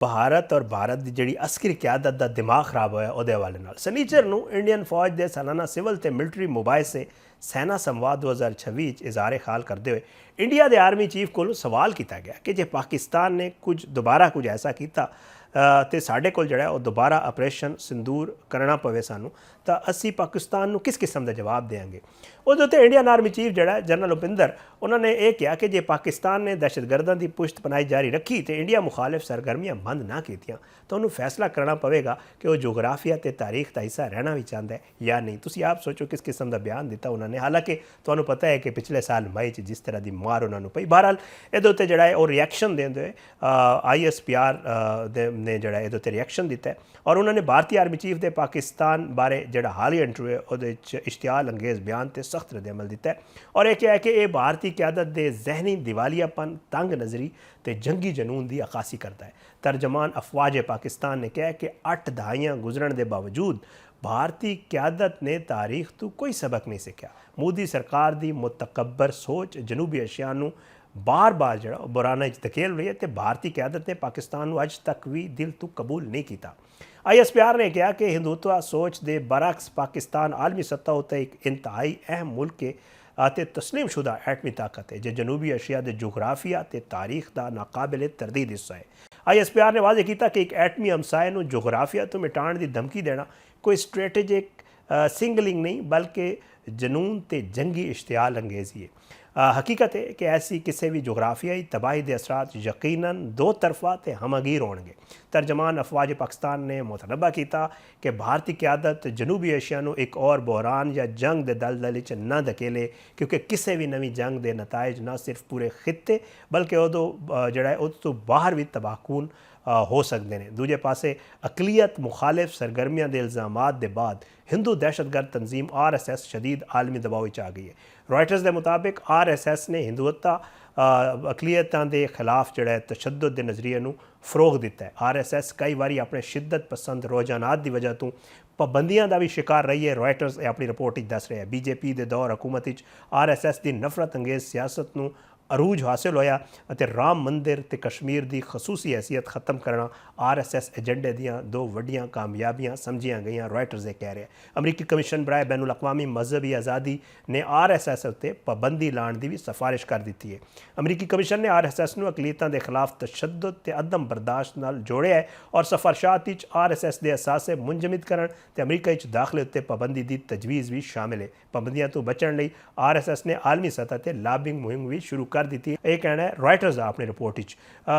भारत और भारत की जी अस्करी क्यादत का दिमाग खराब होया उहदे हवाले नाल सनीचर नूं इंडियन फौज के सालाना सिविल ते मिलिटरी मोबाइल से सेना संवाद 2026 इजहार ख्याल करते हुए इंडिया के आर्मी चीफ को सवाल किया गया कि जे पाकिस्तान ने दोबारा कुछ ऐसा किया तो साढ़े कोल जिहड़ा दोबारा ऑपरेशन सिंदूर करना पवे सानू तो असी पाकिस्तान नूं किस किस्म का जवाब देंगे। उहदे उत्ते इंडियन आर्मी चीफ जिहड़ा जनरल उपिंदर उन्होंने ये कहा कि जे पाकिस्तान ने दहशतगर्दां की पुश्त पनाही जारी रखी तो इंडिया मुखालिफ सरगर्मियां बंद ना कीतियां तो उन्होंने फैसला करना पवेगा कि वह जोग्राफिया ते तारीख का हिस्सा रहना भी चाहता है या नहीं। तुसीं आप सोचो किस किस्म का बयान दिता उन्होंने, हालांकि तुहानूं पता है कि पिछले साल मई जिस तरह की मार उन्होंने पई। बहरहाल ये उत्ते जिहड़ा है रिएक्शन देंदे ISPR ने जिहड़ा ये उत्ते रिएक्शन दिता है और उन्होंने भारतीय आर्मी चीफ के पाकिस्तान बारे जिहड़ा हालिया इंटरव्यू है उहदे इश्तियाल अंगेज़ बयान ते सख्त रद्द-ए-अमल दिता है और यह क्या है कि यह भारतीय क्यादत के जहनी दिवालियापन, तंग नज़री ते जंगी जनून की अक्कासी करता है। तर्जमान अफवाज पाकिस्तान ने कहा कि 8 दहाइयां गुजरन के बावजूद भारतीय क्यादत ने तारीख तो कोई सबक नहीं सीखा। मोदी सरकार की मुतकब्बर सोच जनूबी एशिया नूं बार बार जो बुराना धकेल रही है तो भारतीय क्यादत ने पाकिस्तान को अज तक भी दिल तो कबूल नहीं किया। ISPR ने कहा कि हिंदुत्व सोच के बरअक्स पाकिस्तान आलमी सतह उत्ते एक इंतहाई अहम मुल्क के आते तस्लीम शुदा एटमी ताकत है जो जनूबी एशिया के जोग्राफिया ते तारीख का नाकाबिले तरदीद हिस्सा है। ISPR ने वाजे किया कि एक एटमी हमसाए नूं जोग्राफिया तो मिटाण की धमकी देना कोई स्ट्रेटेजिक सिंगलिंग नहीं बल्कि जनून ते जंगी इश्तियाल अंगेज़ी है। हकीकत है कि ऐसी किसी भी जोग्राफियाई तबाही के असरात यकीनन दो तरफा ते हमगीर होंगे। तर्जमान अफवाज पाकिस्तान ने मुतनबा किया कि भारतीय क्यादत जनूबी एशिया नूं एक और बहरान या जंग के दलदल च न धकेले क्योंकि किसी भी नवी जंग के नताइज न सिर्फ पूरे खिते बल्कि उदों जिहड़ा उस तो बाहर भी तबाहकुन हो सकते हैं। दूजे पासे अकलीयत मुखालिफ सरगर्मियां के इल्ज़ामात के बाद हिंदू दहशतगर्द तंजीम RSS शदीद आलमी दबाव आ गई है। रॉयटर्स के मुताबिक RSS ने हिंदुत्व अकलीयतां के खिलाफ जिहड़ा तशद्दुद के नज़रिए नूं फरोग दिता है। RSS कई बारी अपने शिद्दत पसंद रुझानात की वजह तो पाबंदियां का भी शिकार रही है। रॉयटर्स अपनी रिपोर्ट दस रहा है BJP के दौर हुकूमत RSS की नफरत अंगेज़ सियासत नूं अरूज हासिल होया अते राम मंदिर ते कश्मीर की खसूसी हैसीयत खत्म करना RSS एजेंडे दियां दो वड्डियां कामयाबियां समझियां गई। रॉयटर्स ये कह रहे हैं अमरीकी कमीशन बराए बैनुल अक़वामी मजहबी आज़ादी ने RSS उत्ते पाबंदी लाने की भी सिफारिश कर दी है। अमरीकी कमीशन ने RSS नूं अकलीयतां के खिलाफ तशद्दुद ते अदम बर्दाश्त नाल जोड़िया है और सिफारिशात विच RSS के असासे मुंजमद करन ते अमरीका विच दाखले उत्ते पाबंदी की तजवीज़ भी शामिल है। पाबंदियां तो बचण लई RSS ने आलमी सतह ते लॉबिंग मुहिम भी शुरू कर दी है। यह कहना है रॉयटर्स का अपनी रिपोर्ट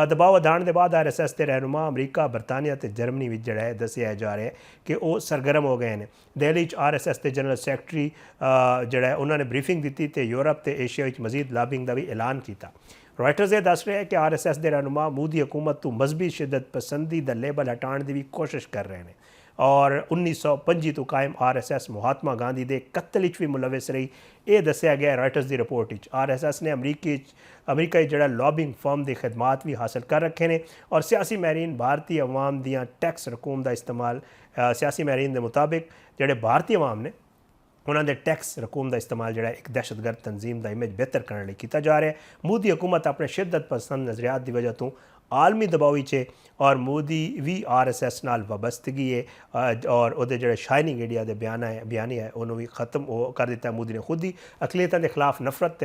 दबाव वधाण के बाद RSS के रहनुमा अमरीका, बरतानिया ते जर्मनी में जड़ा है दसिया जा रहा है कि वह सरगर्म हो गए हैं। दिल्ली RSS के जनरल सैकटरी जड़ा उन्होंने ब्रीफिंग दी तो यूरोप ते एशिया में मजीद लॉबिंग का भी ऐलान किया। रॉयटर्स ये दस रहे हैं कि RSS के रहनुमा मोदी हुकूमत तो मजहबी शिदत पसंदी का लेबल हटाने की भी कोशिश कर रहे हैं और 1925 तो कायम RSS महात्मा गांधी के कत्ल भी मुलविस रही। ये दसिया गया रॉयटर्स की रिपोर्ट RSS ने अमरीका जड़ा लॉबिंग फर्म की खिदमात भी हासिल कर रखे हैं और सियासी महरीन भारतीय अवाम दियां टैक्स रकूम का इस्तेमाल सियासी महरीन के मुताबिक जड़े भारतीय अवाम ने उन्होंने टैक्स रकूम का इस्तेमाल जो एक दहशतगर्द तंजीम का इमेज बेहतर करने किया जा रहा है। मोदी हुकूमत अपने शिद्दत पसंद नज़रियात की वजह तो आलमी दबाव च और मोदी भी RSS नाल वाबस्तगी है और वो जो शाइनिंग इंडिया के बयानी है उन्होंने भी खत्म कर दिता है। मोदी ने खुद ही अकलीयतां के खिलाफ नफरत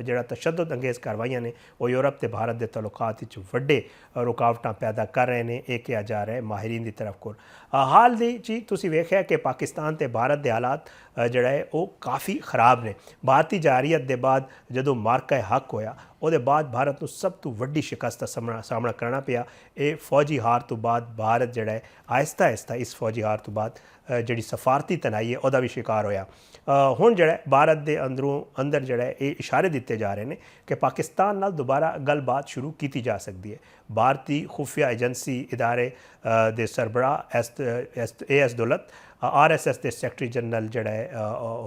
जो तशद्दुद अंगेज़ कार्रवाइयां ने वो यूरोप ते भारत के तल्लुकात वड्डे रुकावटां पैदा कर रहे हैं। ये कहा जा रहा है माहिरीन की तरफ को। हाल दी तुसीं वेखिया कि पाकिस्तान ते भारत के हालात जड़ा है वो काफ़ी खराब ने। भारतीय जारियत के बाद जो मार्का हक होया उसके बाद भारत को सब तो वड्डी शिकस्त का सामना करना पिया। ये फौजी हार तो बाद भारत जड़ा है आहिस्ता आहिस्ता इस फौजी हार तो बाद जी सफारती तनाई है वह भी शिकार होया। हुण जड़ा भारत के अंदर जड़ा ये इशारे दिते जा रहे हैं कि पाकिस्तान नाल दोबारा गलबात शुरू की जा सकती है। भारतीय खुफिया एजेंसी इदारे दे सरबराह AS दौलत RSS के सैकटरी जनरल जड़ा है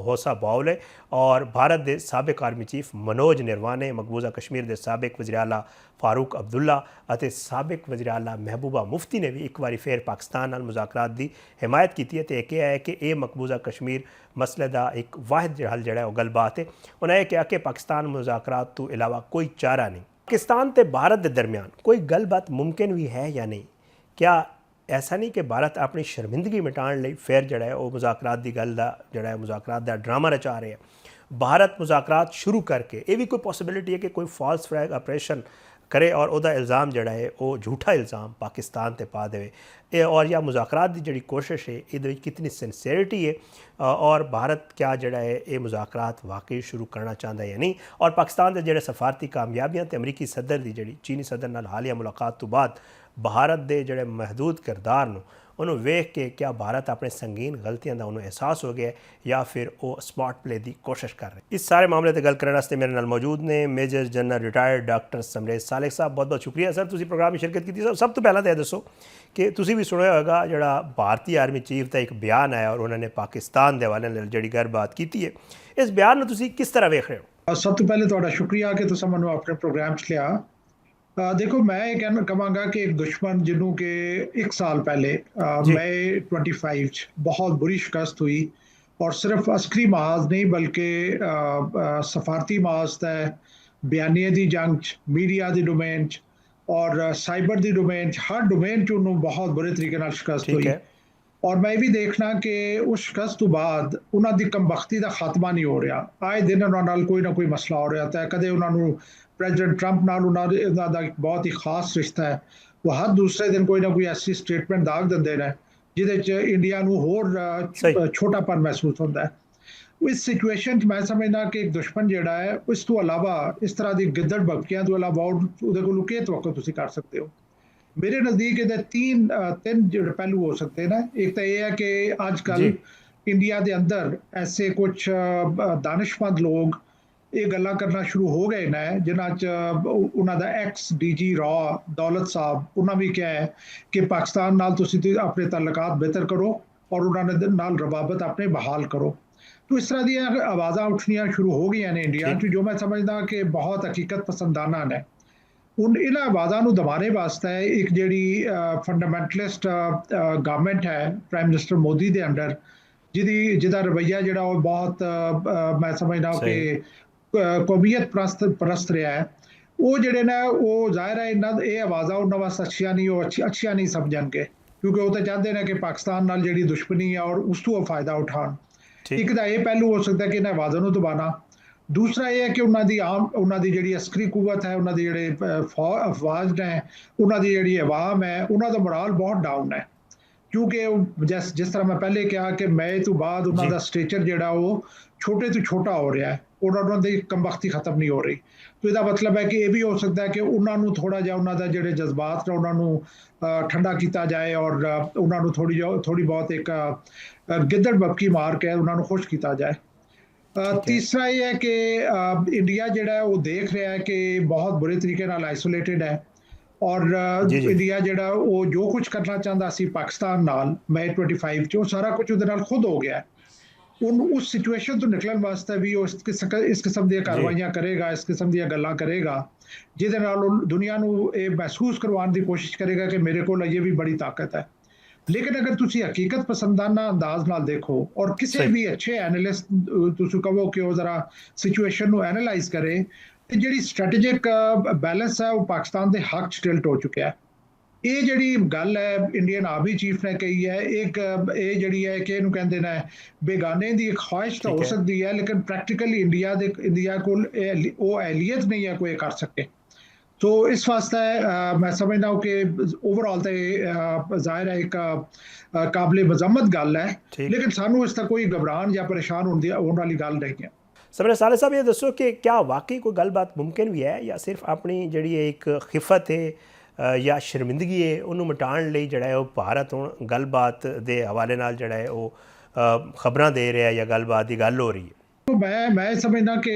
होसा बावले और भारत के साबिक आर्मी चीफ मनोज निर्वाणे, मकबूजा कश्मीर के साबिक वज़ीर आला फारूक अब्दुल्ला और साबिक वज़ीर आला महबूबा मुफ्ती ने भी एक बार फिर पाकिस्तान नाल मुज़ाकरात की हिमायत की है। तो यह कहा है कि यह मकबूजा कश्मीर मसले का एक वाहिद हल जड़ा है गलबात है। उन्होंने कहा कि पाकिस्तान मुज़ाकरात तो इलावा कोई चारा नहीं। पाकिस्तान ते भारत के दरमियान कोई गलबात मुमकिन भी है या नहीं, क्या ऐसा नहीं कि भारत अपनी शर्मिंदगी मिटाने ਲਈ ਫਿਰ ਜਿਹੜਾ ਹੈ ਉਹ ਮੁਜ਼ਾਕਰਾਤ ਦੀ ਗੱਲ ਦਾ ਜਿਹੜਾ ਹੈ ਮੁਜ਼ਾਕਰਾਤ ਦਾ ਡਰਾਮਾ ਰਚਾ ਰਹੇ ਹੈ। ਭਾਰਤ ਮੁਜ਼ਾਕਰਾਤ ਸ਼ੁਰੂ ਕਰਕੇ ਇਹ ਵੀ ਕੋਈ ਪੋਸੀਬਿਲਿਟੀ ਹੈ ਕਿ ਕੋਈ ਫਾਲਸ ਫਲੈਗ ਆਪਰੇਸ਼ਨ करे और ਉਹਦਾ ਇਲਜ਼ਾਮ ਜਿਹੜਾ ਹੈ ਉਹ ਝੂਠਾ ਇਲਜ਼ਾਮ ਪਾਕਿਸਤਾਨ ਤੇ ਪਾ ਦੇਵੇ ਇਹ ਔਰ ਜਾਂ ਮੁਜ਼ਾਕਰਾਤ ਦੀ ਜਿਹੜੀ ਕੋਸ਼ਿਸ਼ ਹੈ ਇਹਦੇ ਵਿੱਚ ਕਿਤਨੀ ਸਿੰਸੀਅਰਿਟੀ ਹੈ ਔਰ ਭਾਰਤ ਕਿਆ ਜਿਹੜਾ ਹੈ ਇਹ ਮੁਜ਼ਾਕਰਾਤ ਵਾਕਈ ਸ਼ੁਰੂ ਕਰਨਾ ਚਾਹੁੰਦਾ ਹੈ ਜਾਂ ਨਹੀਂ ਔਰ ਪਾਕਿਸਤਾਨ ਦੇ ਜਿਹੜੇ ਸਫਾਰਤੀ ਕਾਮਯਾਬੀਆਂ ਤੇ ਅਮਰੀਕੀ ਸਦਰ ਦੀ ਜਿਹੜੀ ਚੀਨੀ ਸਦਰ ਨਾਲ ਹਾਲੀਆ ਮੁਲਾਕਾਤ ਤੋਂ ਬਾਅਦ ਭਾਰਤ ਦੇ ਜਿਹੜੇ ਮਹਦੂਦ ਕਿਰਦਾਰ ਨੂੰ ਉਹਨੂੰ ਵੇਖ ਕੇ ਕਿਆ ਭਾਰਤ ਆਪਣੇ ਸੰਗੀਨ ਗਲਤੀਆਂ ਦਾ ਉਹਨੂੰ ਅਹਿਸਾਸ ਹੋ ਗਿਆ ਜਾਂ ਫਿਰ ਉਹ ਸਮਾਰਟ ਪਲੇ ਦੀ ਕੋਸ਼ਿਸ਼ ਕਰ ਰਹੇ ਇਸ ਸਾਰੇ ਮਾਮਲੇ ਤੇ ਗੱਲ ਕਰਨ ਵਾਸਤੇ ਮੇਰੇ ਨਾਲ ਮੌਜੂਦ ਨੇ ਮੇਜਰ ਜਨਰਲ ਰਿਟਾਇਰਡ ਡਾਕਟਰ ਸਮਰੇਜ ਸਾਲਿਕ ਸਾਹਿਬ ਬਹੁਤ ਬਹੁਤ ਸ਼ੁਕਰੀਆ ਸਰ ਤੁਸੀਂ ਪ੍ਰੋਗਰਾਮ ਵਿੱਚ ਸ਼ਿਰਕਤ ਕੀਤੀ ਸਭ ਤੋਂ ਪਹਿਲਾਂ ਤਾਂ ਇਹ ਦੱਸੋ ਕਿ ਤੁਸੀਂ ਵੀ ਸੁਣਿਆ ਹੋਵੇਗਾ ਜਿਹੜਾ ਭਾਰਤੀ ਆਰਮੀ ਚੀਫ ਦਾ ਇੱਕ ਬਿਆਨ ਆਇਆ ਔਰ ਉਹਨਾਂ ਨੇ ਪਾਕਿਸਤਾਨ ਦੇ ਹਵਾਲੇ ਨਾਲ ਜਿਹੜੀ ਗੱਲਬਾਤ ਕੀਤੀ ਹੈ ਇਸ ਬਿਆਨ ਨੂੰ ਤੁਸੀਂ ਕਿਸ ਤਰ੍ਹਾਂ ਵੇਖ ਰਹੇ ਹੋ ਸਭ ਤੋਂ ਪਹਿਲੇ ਤੁਹਾਡਾ ਸ਼ੁਕਰੀਆ ਕਿ ਤੁਸੀਂ ਮੈਨੂੰ ਆਪਣੇ ਪ੍ਰੋਗਰਾਮ 'ਚ ਲਿਆ देखो मैं ये कहना कहांगा कि एक दुश्मन जिन्हों के एक साल पहले मई 25 बहुत बुरी शिकस्त हुई और सिर्फ अस्करी महाज नहीं बल्कि सफारती महाज तै बयानिए की जंग मीडिया की डोमेन और साइबर की डोमेन हर डोमेन च उन्होंने बहुत बुरे तरीके शिकस्त हुई और मैं भी देखना कि उस शिकस्त तो बाद उन्होंने कमबख्ती का खात्मा नहीं हो रहा आए दिन उन्होंने कोई ना कोई मसला हो रहा था कदे उन्होंने ਪ੍ਰੈਜ਼ੀਡੈਂਟ ਟਰੰਪ ਨਾਲ ਉਹਨਾਂ ਦਾ ਇੱਕ ਬਹੁਤ ਹੀ ਖਾਸ ਰਿਸ਼ਤਾ ਹੈ ਉਹ ਹਰ ਦੂਸਰੇ ਦਿਨ ਕੋਈ ਨਾ ਕੋਈ ਐਸੀ ਸਟੇਟਮੈਂਟ ਦਾਗ ਦਿੰਦੇ ਨੇ ਜਿਹਦੇ 'ਚ ਇੰਡੀਆ ਨੂੰ ਹੋਰ ਛੋਟਾਪਨ ਮਹਿਸੂਸ ਹੁੰਦਾ ਹੈ ਇਸ ਸਿਚੁਏਸ਼ਨ 'ਚ ਮੈਂ ਸਮਝਦਾ ਕਿ ਇੱਕ ਦੁਸ਼ਮਣ ਜਿਹੜਾ ਹੈ ਇਸ ਤੋਂ ਇਲਾਵਾ ਇਸ ਤਰ੍ਹਾਂ ਦੀ ਗਿੱਦੜ ਬਗੀਆਂ ਤੋਂ ਇਲਾਵਾ ਉਹਦੇ ਕੋਲ ਕੀ ਤਵੱਕੋ ਤੁਸੀਂ ਕਰ ਸਕਦੇ ਹੋ ਮੇਰੇ ਨਜ਼ਦੀਕ ਇਹਦੇ ਤਿੰਨ ਜਿਹੜੇ ਪਹਿਲੂ ਹੋ ਸਕਦੇ ਨੇ ਇੱਕ ਤਾਂ ਇਹ ਹੈ ਕਿ ਅੱਜ ਕੱਲ੍ਹ ਇੰਡੀਆ ਦੇ ਅੰਦਰ ਐਸੇ ਕੁਝ ਦਾਨਿਸ਼ਮੰਦ ਲੋਕ ਇਹ ਗੱਲਾਂ ਕਰਨਾ ਸ਼ੁਰੂ ਹੋ ਗਏ ਨੇ ਜਿਨ੍ਹਾਂ 'ਚ ਉਹਨਾਂ ਦਾ ਐਕਸ ਡੀਜੀ ਰॉ ਦੌਲਤ ਸਾਹਿਬ ਉਹਨਾਂ ਵੀ ਕਿਹਾ ਹੈ ਕਿ ਪਾਕਿਸਤਾਨ ਨਾਲ ਤੁਸੀਂ ਆਪਣੇ ਤਾਲੁਕਾਤ ਬਿਹਤਰ ਕਰੋ ਔਰ ਉਹਨਾਂ ਦੇ ਨਾਲ ਰਵਾਬਤ ਆਪਣੇ ਬਹਾਲ ਕਰੋ तो इस तरह ਦੀਆਂ ਆਵਾਜ਼ਾਂ ਉੱਠਣੀਆਂ ਸ਼ੁਰੂ ਹੋ ਗਈਆਂ ਨੇ ਇੰਡੀਆ 'ਚ ਜੋ ਮੈਂ ਸਮਝਦਾ ਕਿ ਬਹੁਤ ਹਕੀਕਤ ਪਸੰਦਾਨਾ ਨੇ ਹੁਣ ਇਹਨਾਂ ਆਵਾਜ਼ਾਂ ਨੂੰ ਦਬਾਉਣੇ ਵਾਸਤੇ ਇੱਕ ਜਿਹੜੀ ਫੰਡਾਮੈਂਟਲਿਸਟ ਗਵਰਨਮੈਂਟ ਹੈ ਪ੍ਰਾਈਮ ਮਿਨਿਸਟਰ ਮੋਦੀ ਦੇ ਅੰਡਰ ਜਿਹਦਾ ਰਵੱਈਆ ਜਿਹੜਾ ਉਹ ਬਹੁਤ ਮੈਂ ਸਮਝਦਾ ਕਿ ਕੌਮੀਅਤ ਪ੍ਰਸਤ ਰਿਹਾ ਹੈ ਉਹ ਜਿਹੜੇ ਨੇ ਉਹ ਜ਼ਾਹਿਰ ਹੈ ਇਹ ਆਵਾਜ਼ਾਂ ਉਹਨਾਂ ਵਾਸਤੇ ਅੱਛੀਆਂ ਨਹੀਂ ਉਹ ਅੱਛੀਆਂ ਨਹੀਂ ਸਮਝਣਗੇ ਕਿਉਂਕਿ ਉਹ ਤਾਂ ਚਾਹੁੰਦੇ ਨੇ ਕਿ ਪਾਕਿਸਤਾਨ ਨਾਲ ਜਿਹੜੀ ਦੁਸ਼ਮਣੀ ਹੈ ਔਰ ਉਸ ਤੋਂ ਫਾਇਦਾ ਉਠਾਉਣ ਇੱਕ ਤਾਂ ਇਹ ਪਹਿਲੂ ਹੋ ਸਕਦਾ ਕਿ ਇਹਨਾਂ ਆਵਾਜ਼ਾਂ ਨੂੰ ਦਬਾਉਣਾ ਦੂਸਰਾ ਇਹ ਹੈ ਕਿ ਉਹਨਾਂ ਦੀ ਜਿਹੜੀ ਅਸਕਰੀ ਕੁਵਤ ਹੈ ਉਹਨਾਂ ਦੀ ਜਿਹੜੇ ਅਫਵਾਜ ਨੇ ਉਹਨਾਂ ਦੀ ਜਿਹੜੀ ਆਵਾਮ ਹੈ ਉਹਨਾਂ ਦਾ ਮੋਰਲ ਬਹੁਤ ਡਾਊਨ ਹੈ ਕਿਉਂਕਿ ਜਿਸ ਤਰ੍ਹਾਂ ਮੈਂ ਪਹਿਲੇ ਕਿਹਾ ਕਿ ਮਈ ਤੋਂ ਬਾਅਦ ਉਹਨਾਂ ਦਾ ਸਟੇਚਰ ਜਿਹੜਾ ਉਹ ਛੋਟੇ ਤੋਂ ਛੋਟਾ ਹੋ ਰਿਹਾ ਹੈ ਉਹਨਾਂ ਦੀ ਕਮਬਖਤੀ ਖਤਮ ਨਹੀਂ ਹੋ ਰਹੀ ਤਾਂ ਇਹਦਾ ਮਤਲਬ ਹੈ ਕਿ ਇਹ ਵੀ ਹੋ ਸਕਦਾ ਹੈ ਕਿ ਉਹਨਾਂ ਨੂੰ ਥੋੜ੍ਹਾ ਜਿਹਾ ਉਹਨਾਂ ਦਾ ਜਿਹੜੇ ਜਜ਼ਬਾਤ ਨੇ ਉਹਨਾਂ ਨੂੰ ਠੰਡਾ ਕੀਤਾ ਜਾਏ ਔਰ ਉਹਨਾਂ ਨੂੰ ਥੋੜ੍ਹੀ ਬਹੁਤ ਇੱਕ ਗਿੱਦੜ ਬਬਕੀ ਮਾਰ ਕੇ ਉਹਨਾਂ ਨੂੰ ਖੁਸ਼ ਕੀਤਾ ਜਾਏ ਤੀਸਰਾ ਇਹ ਹੈ ਕਿ ਇੰਡੀਆ ਜਿਹੜਾ ਉਹ ਦੇਖ ਰਿਹਾ ਹੈ ਕਿ ਬਹੁਤ ਬੁਰੇ ਤਰੀਕੇ ਨਾਲ ਆਈਸੋਲੇਟਿਡ ਹੈ ਔਰ ਇੰਡੀਆ ਜਿਹੜਾ ਉਹ ਜੋ ਕੁਝ ਕਰਨਾ ਚਾਹੁੰਦਾ ਸੀ ਪਾਕਿਸਤਾਨ ਨਾਲ ਮਈ 25 'ਚ ਉਹ ਸਾਰਾ ਕੁਝ ਉਹਦੇ ਨਾਲ ਖੁਦ ਹੋ ਗਿਆ ਉਸ ਸਿਚੁਏਸ਼ਨ ਤੋਂ ਨਿਕਲਣ ਵਾਸਤੇ ਵੀ ਉਹ ਇਸ ਕਿਸਮ ਦੀਆਂ ਕਾਰਵਾਈਆਂ ਕਰੇਗਾ ਇਸ ਕਿਸਮ ਦੀਆਂ ਗੱਲਾਂ ਕਰੇਗਾ ਜਿਹਦੇ ਨਾਲ ਉਹ ਦੁਨੀਆ ਨੂੰ ਇਹ ਮਹਿਸੂਸ ਕਰਵਾਉਣ ਦੀ ਕੋਸ਼ਿਸ਼ ਕਰੇਗਾ ਕਿ ਮੇਰੇ ਕੋਲ ਅਜੇ ਵੀ ਬੜੀ ਤਾਕਤ ਹੈ ਲੇਕਿਨ ਅਗਰ ਤੁਸੀਂ ਹਕੀਕਤ ਪਸੰਦਾਨਾ ਅੰਦਾਜ਼ ਨਾਲ ਦੇਖੋ ਔਰ ਕਿਸੇ ਵੀ ਅੱਛੇ ਐਨਾਲਿਸਟ ਤੁਸੀਂ ਕਹੋ ਕਿ ਉਹ ਜ਼ਰਾ ਸਿਚੁਏਸ਼ਨ ਨੂੰ ਐਨਾਲਾਈਜ਼ ਕਰੇ ਤੇ ਜਿਹੜੀ ਸਟ੍ਰੈਟੇਜਿਕ ਬੈਲੈਂਸ ਹੈ ਉਹ ਪਾਕਿਸਤਾਨ ਦੇ ਹੱਕ 'ਚ ਟਿਲਟ ਹੋ ਚੁੱਕਿਆ ਹੈ ਇਹ ਜਿਹੜੀ ਗੱਲ ਹੈ ਇੰਡੀਅਨ ਆਰਮੀ ਚੀਫ ਨੇ ਕਹੀ ਹੈ ਇਹ ਜਿਹੜੀ ਹੈ ਕਿ ਇਹਨੂੰ ਕਹਿੰਦੇ ਨੇ ਬੇਗਾਨੇ ਦੀ ਇੱਕ ਖੁਆਇਸ਼ ਤਾਂ ਹੋ ਸਕਦੀ ਹੈ ਲੇਕਿਨ ਪ੍ਰੈਕਟੀਕਲੀ ਇੰਡੀਆ ਕੋਲ ਉਹ ਐਲੀਅਤ ਨਹੀਂ ਹੈ ਕੋਈ ਕਰ ਸਕੇ तो इस वास्ते मैं समझना हूँ कि ओवरऑल तो जाहिर है एक काबिल मजम्मत गल है लेकिन सानू इस तक कोई घबराहट या परेशान होने वाली गल नहीं है समरे साले साहब ये दसो कि क्या वाकई कोई गलबात मुमकिन भी है या सिर्फ अपनी जी एक खिफत है या शर्मिंदगी है उन्होंने मिटाने ਲਈ ਜਿਹੜਾ ਉਹ ਭਾਰਤ ਹੁਣ ਗੱਲਬਾਤ ਦੇ ਹਵਾਲੇ ਨਾਲ ਜਿਹੜਾ ਹੈ ਉਹ ਖਬਰਾਂ ਦੇ ਰਿਹਾ ਜਾਂ ਗੱਲਬਾਤ ਦੀ ਗੱਲ ਹੋ ਰਹੀ ਹੈ मैं समझना कि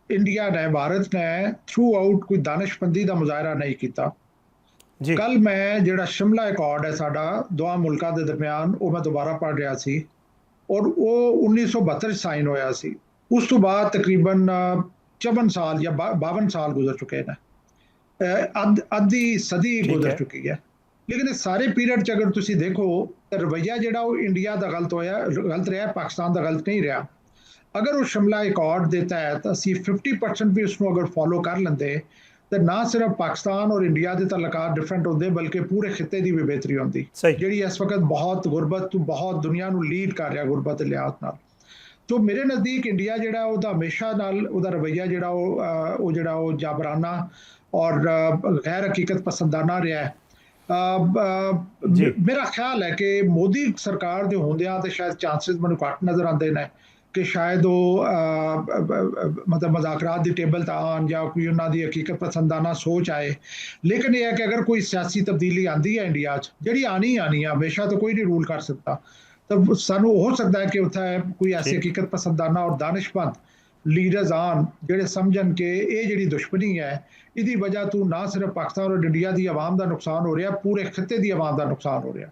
इंडिया ने भारत ने थ्रू आउट कोई दानिशमंदी का मुजाहरा नहीं किया कल मैं जो शिमला एकॉर्ड है साडा दोवां मुल्कां दे दरम्यान वो मैं दोबारा पढ़ रहा सी और वो 1972 साइन होया सी उस तो बाद तकरीबन 54 साल या 52 साल गुजर चुके हैं अद्धी सदी गुजर चुकी है लेकिन इस सारे पीरियड च अगर तुसी देखो तो रवैया ਜਿਹੜਾ ਉਹ ਇੰਡੀਆ ਦਾ ਗਲਤ ਰਿਹਾ ਪਾਕਿਸਤਾਨ ਦਾ ਗਲਤ ਨਹੀਂ ਰਿਹਾ ਅਗਰ ਉਹ ਸ਼ਿਮਲਾ ਅਕॉर्ड ਦੇ ਤਹਿਤ ਅਸੀਂ 50% ਵੀ ਉਸਨੂੰ ਅਗਰ ਫੋਲੋ ਕਰ ਲੈਂਦੇ ਤੇ ਨਾ ਸਿਰਫ ਪਾਕਿਸਤਾਨ ਔਰ ਇੰਡੀਆ ਦੇ ਤਾਲੁਕਾਤ ਡਿਫਰੈਂਟ ਹੁੰਦੇ ਬਲਕਿ ਪੂਰੇ ਖਿੱਤੇ ਦੀ ਵੀ ਬਿਹਤਰੀ ਹੁੰਦੀ, ਸਹੀ। ਜਿਹੜੀ ਇਸ ਵਕਤ ਬਹੁਤ ਗੁਰਬਤ ਤੋਂ ਬਹੁਤ ਦੁਨੀਆ ਨੂੰ ਲੀਡ ਕਰ ਰਿਹਾ ਗੁਰਬਤ ਦੇ ਲਿਹਾਜ਼ ਨਾਲ। ਤੋ ਮੇਰੇ ਨਜ਼ਦੀਕ ਇੰਡੀਆ ਜਿਹੜਾ ਉਹਦਾ ਹਮੇਸ਼ਾ ਨਾਲ ਉਹਦਾ ਰਵੱਈਆ ਜਿਹੜਾ ਉਹ ਜਾਬਰਾਨਾ ਔਰ ਗੈਰ ਹਕੀਕਤ ਪਸੰਦਾਨਾ ਰਿਹਾ ਹੈ। ਜੀ ਮੇਰਾ ਖਿਆਲ ਹੈ ਕਿ ਮੋਦੀ ਸਰਕਾਰ ਦੇ ਹੁੰਦਿਆਂ ਤੇ ਸ਼ਾਇਦ ਚਾਂਸਸ ਮੈਨੂੰ ਘੱਟ ਨਜ਼ਰ ਆਉਂਦੇ ਨੇ ਕਿ ਸ਼ਾਇਦ ਉਹ ਮਤਲਬ ਮੁਜ਼ਾਕਰਾਤ ਦੀ ਟੇਬਲ ਤਾਂ ਆਉਣ ਜਾਂ ਕੋਈ ਉਹਨਾਂ ਦੀ ਹਕੀਕਤ ਪਸੰਦਾਨਾ ਸੋਚ ਆਏ। ਲੇਕਿਨ ਇਹ ਹੈ ਕਿ ਅਗਰ ਕੋਈ ਸਿਆਸੀ ਤਬਦੀਲੀ ਆਉਂਦੀ ਹੈ ਇੰਡੀਆ 'ਚ, ਜਿਹੜੀ ਆਣੀ ਹੈ, ਹਮੇਸ਼ਾ ਤਾਂ ਕੋਈ ਨਹੀਂ ਰੂਲ ਕਰ ਸਕਦਾ, ਤਾਂ ਸਾਨੂੰ ਹੋ ਸਕਦਾ ਹੈ ਕਿ ਉੱਥੇ ਕੋਈ ਐਸੀ ਠੀਕ। ਹਕੀਕਤ ਪਸੰਦਾਨਾ ਔਰ ਦਾਨਿਸ਼ਮੰਦ ਲੀਡਰਸ ਆਉਣ ਜਿਹੜੇ ਸਮਝਣ ਕਿ ਇਹ ਜਿਹੜੀ ਦੁਸ਼ਮਣੀ ਹੈ ਇਹਦੀ ਵਜ੍ਹਾ ਤੋਂ ਨਾ ਸਿਰਫ ਪਾਕਿਸਤਾਨ ਔਰ ਇੰਡੀਆ ਦੀ ਆਵਾਮ ਦਾ ਨੁਕਸਾਨ ਹੋ ਰਿਹਾ, ਪੂਰੇ ਖਿੱਤੇ ਦੀ ਆਵਾਮ ਦਾ ਨੁਕਸਾਨ ਹੋ ਰਿਹਾ।